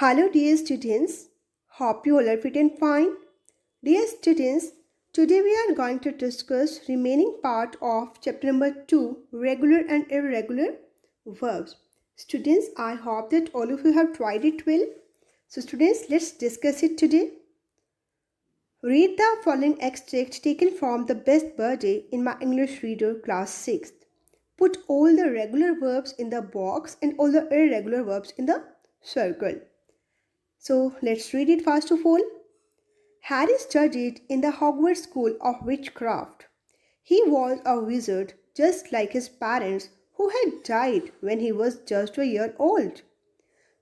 Hello dear students, hope you all are fit and fine. Dear students, today we are going to discuss remaining part of chapter number 2, regular and irregular verbs. Students, I hope that all of you have tried it well. So students, let's discuss it today. Read the following extract taken from the best birthday in my English reader class 6th. Put all the regular verbs in the box and all the irregular verbs in the circle. So let's read it first of all. Harry studied in the Hogwarts School of Witchcraft. He was a wizard just like his parents who had died when he was just a year old.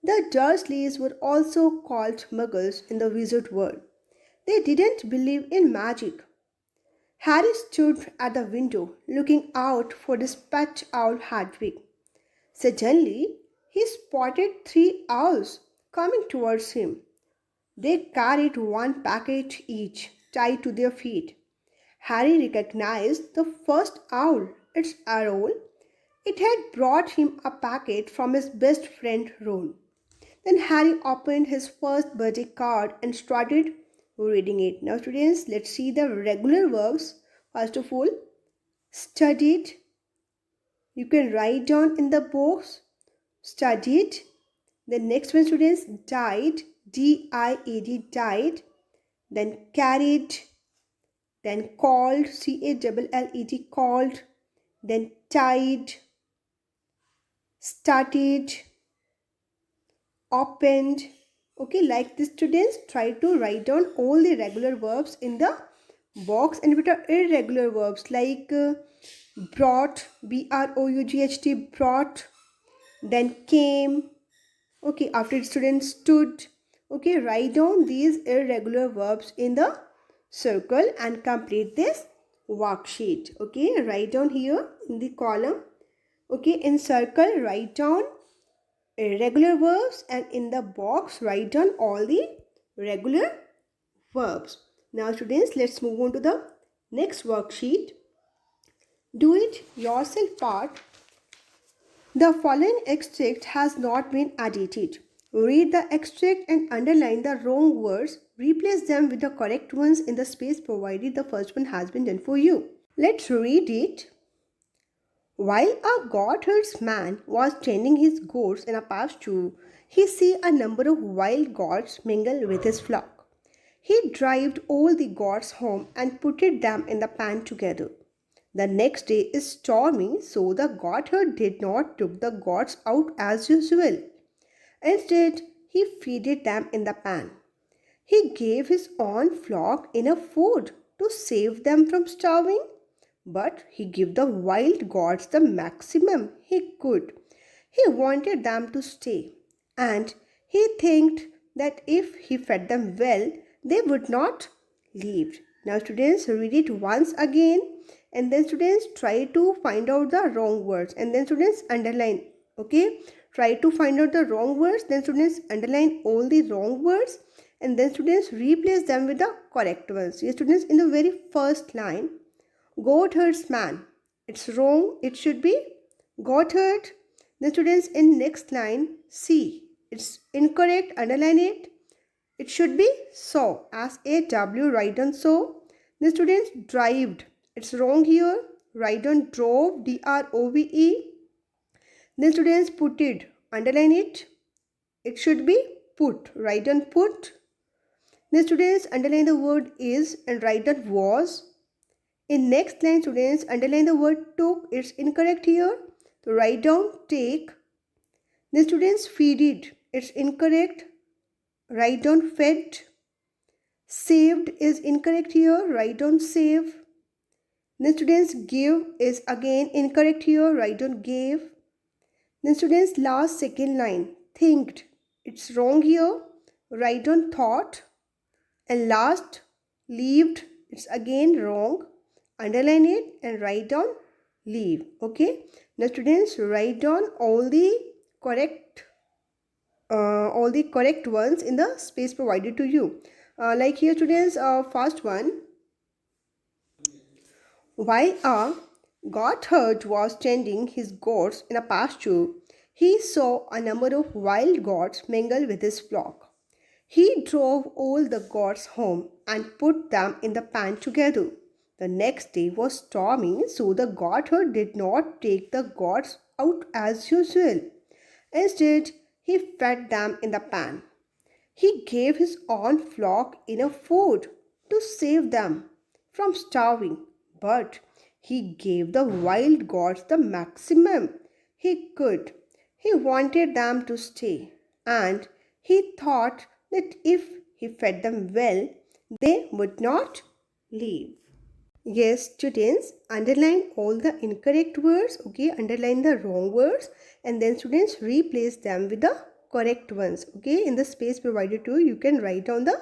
The Dursleys were also called muggles in the wizard world. They didn't believe in magic. Harry stood at the window looking out for the spatch owl Hedwig. Suddenly, he spotted three owls coming towards him. They carried one packet each, tied to their feet. Harry recognized the first owl, its Errol. It had brought him a packet from his best friend Ron. Then Harry opened his first birthday card and started reading it. Now, students, let's see the regular verbs. First of all, studied. You can write down in the box. Studied. The next one, students, died. D-I-A-D, died. Then carried. Then called. C-A-L-L-E-D, called. Then tied. Started. Opened. Okay, like this, students, try to write down all the regular verbs in the box and with irregular verbs like brought, B-R-O-U-G-H-T, brought. Then came. Okay, after student stood. Okay, write down these irregular verbs in the circle and complete this worksheet. Okay, write down here in the column. Okay, in circle write down irregular verbs and in the box write down all the regular verbs. Now students, let's move on to the next worksheet. Do it yourself part. The following extract has not been edited. Read the extract and underline the wrong words. Replace them with the correct ones in the space provided. The first one has been done for you. Let's read it. While a goatherds man was tending his goats in a pasture, he saw a number of wild goats mingle with his flock. He drove all the goats home and put them in the pan together. The next day is stormy, so the goatherd did not took the goats out as usual. Instead, he feeded them in the pan. He gave his own flock enough food to save them from starving, but he gave the wild goats the maximum he could. He wanted them to stay, and he thinked that if he fed them well, they would not leave. Now, students, read it once again, and then students try to find out the wrong words, and then students underline. Okay, try to find out the wrong words, then students underline all the wrong words, and then students replace them with the correct ones. Yes, students, in the very first line, goatherds man, it's wrong, it should be goatherd. The students, in next line, C, it's incorrect, underline it. It should be saw, S-A-W, write down saw. The students, drived, it's wrong here, write down drove, D-R-O-V-E. Then students, put it, underline it. It should be put, write down put. The students, underline the word is and write down was. In next line, students, underline the word took, it's incorrect here. So write down take. The students, feed it, it's incorrect. Write down fed. Saved is incorrect here, write down save. The students, give is again incorrect here, write down gave. The students, last second line, thinked, it's wrong here, write down thought. And last, leaved, it's again wrong, underline it and write down leave. Okay, now students, write down all the correct ones in the space provided to you. Like here, students, first one. While a goatherd was tending his goats in a pasture, he saw a number of wild goats mingle with his flock. He drove all the goats home and put them in the pan together. The next day was stormy, so the goatherd did not take the goats out as usual. Instead, he fed them in the pan. He gave his own flock enough food to save them from starving, but he gave the wild goats the maximum he could. He wanted them to stay, and he thought that if he fed them well, they would not leave. Yes, students, underline all the incorrect words, okay? Underline the wrong words, and then students replace them with the correct ones, okay? In the space provided to you, you can write down the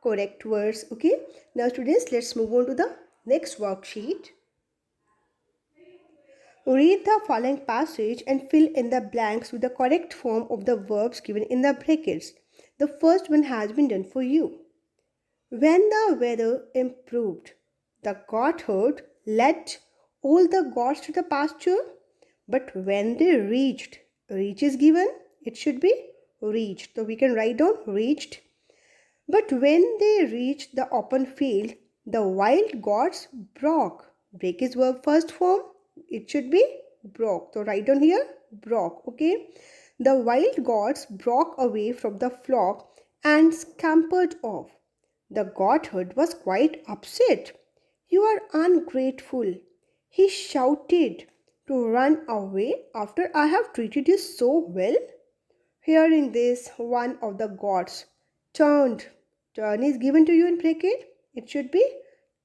correct words, okay? Now, students, let's move on to the next worksheet. Read the following passage and fill in the blanks with the correct form of the verbs given in the brackets. The first one has been done for you. When the weather improved, the goatherd led all the goats to the pasture. But when they reached, reach is given, it should be reached. So we can write down reached. But when they reached the open field, the wild goats broke. Break is verb first form. It should be broke. So write down here broke. Okay. The wild goats broke away from the flock and scampered off. The goatherd was quite upset. You are ungrateful, he shouted, to run away after I have treated you so well. Hearing this, one of the gods turned. Turn is given to you in bracket. It should be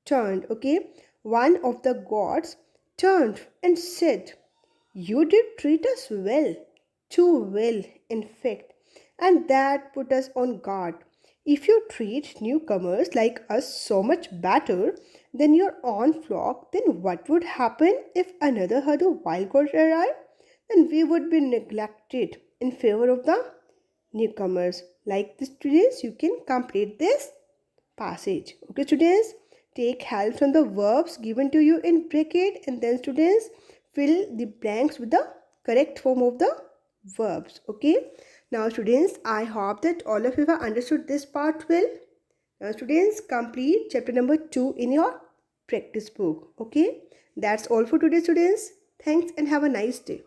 turned, okay? One of the gods turned and said, you did treat us well, too well, in fact, and that put us on guard. If you treat newcomers like us so much better than your own flock, then what would happen if another herd of wild goats arrived? Then we would be neglected in favor of the newcomers. Like this, students, you can complete this passage. Okay, students, take help from the verbs given to you in bracket, and then students fill the blanks with the correct form of the verbs. Okay. Now, students, I hope that all of you have understood this part well. Now, students, complete chapter number 2 in your practice book. Okay. That's all for today, students. Thanks and have a nice day.